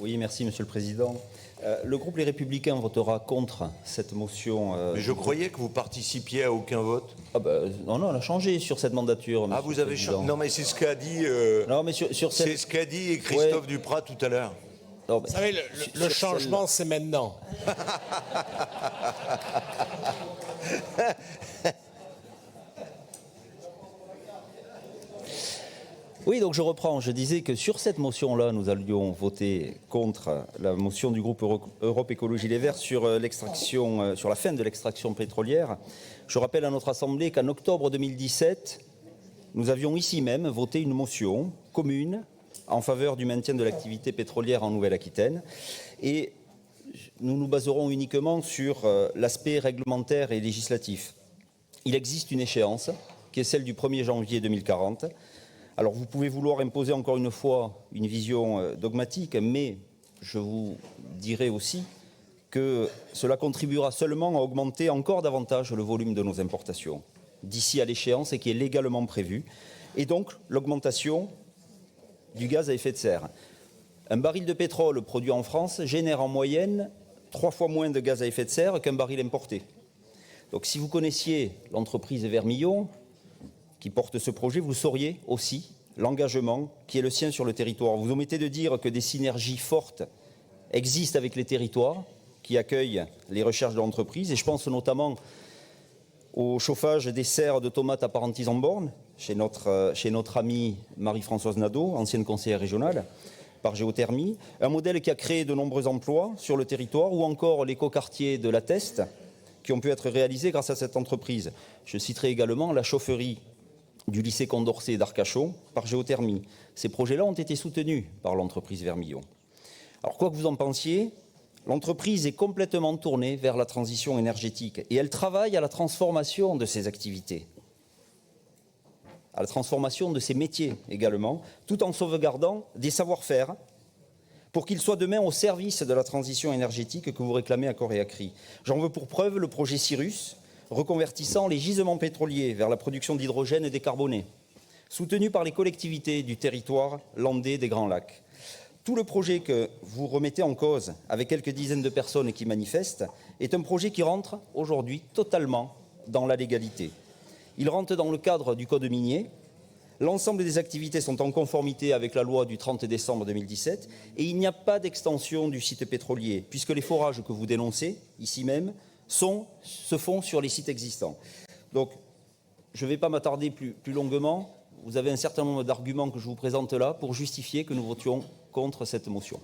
Oui, merci Monsieur le Président. Le groupe Les Républicains votera contre cette motion. Mais je croyais que vous participiez à aucun vote. Non, on a changé sur cette mandature. Ah, vous avez changé. Non, mais c'est ce qu'a dit. Non, mais sur cette... C'est ce qu'a dit Christophe Duprat tout à l'heure. Vous savez, le changement, c'est maintenant. Oui, donc je reprends. Je disais que sur cette motion-là, nous allions voter contre la motion du groupe Europe Écologie Les Verts sur l'extraction, sur la fin de l'extraction pétrolière. Je rappelle à notre Assemblée qu'en octobre 2017, nous avions ici même voté une motion commune en faveur du maintien de l'activité pétrolière en Nouvelle-Aquitaine. Et nous nous baserons uniquement sur l'aspect réglementaire et législatif. Il existe une échéance qui est celle du 1er janvier 2040. Alors vous pouvez vouloir imposer encore une fois une vision dogmatique, mais je vous dirai aussi que cela contribuera seulement à augmenter encore davantage le volume de nos importations d'ici à l'échéance et qui est légalement prévue, et donc l'augmentation du gaz à effet de serre. Un baril de pétrole produit en France génère en moyenne 3 fois moins de gaz à effet de serre qu'un baril importé. Donc si vous connaissiez l'entreprise Vermillon qui porte ce projet, vous sauriez aussi l'engagement qui est le sien sur le territoire. Vous omettez de dire que des synergies fortes existent avec les territoires qui accueillent les recherches de l'entreprise, et je pense notamment au chauffage des serres de tomates à Parentis-en-Born, chez notre amie Marie-Françoise Nadeau, ancienne conseillère régionale, par géothermie, un modèle qui a créé de nombreux emplois sur le territoire, ou encore l'écoquartier de la Teste, qui ont pu être réalisés grâce à cette entreprise. Je citerai également la chaufferie du lycée Condorcet d'Arcachon par géothermie. Ces projets-là ont été soutenus par l'entreprise Vermillon. Alors, quoi que vous en pensiez, l'entreprise est complètement tournée vers la transition énergétique et elle travaille à la transformation de ses activités, à la transformation de ses métiers également, tout en sauvegardant des savoir-faire pour qu'ils soient demain au service de la transition énergétique que vous réclamez à corps et à cri. J'en veux pour preuve le projet Cyrus, reconvertissant les gisements pétroliers vers la production d'hydrogène décarboné, soutenu par les collectivités du territoire landais des Grands Lacs. Tout le projet que vous remettez en cause, avec quelques dizaines de personnes qui manifestent, est un projet qui rentre aujourd'hui totalement dans la légalité. Il rentre dans le cadre du Code minier. L'ensemble des activités sont en conformité avec la loi du 30 décembre 2017 et il n'y a pas d'extension du site pétrolier, puisque les forages que vous dénoncez, ici même, se font sur les sites existants. Donc, je ne vais pas m'attarder plus longuement. Vous avez un certain nombre d'arguments que je vous présente là pour justifier que nous votions contre cette motion.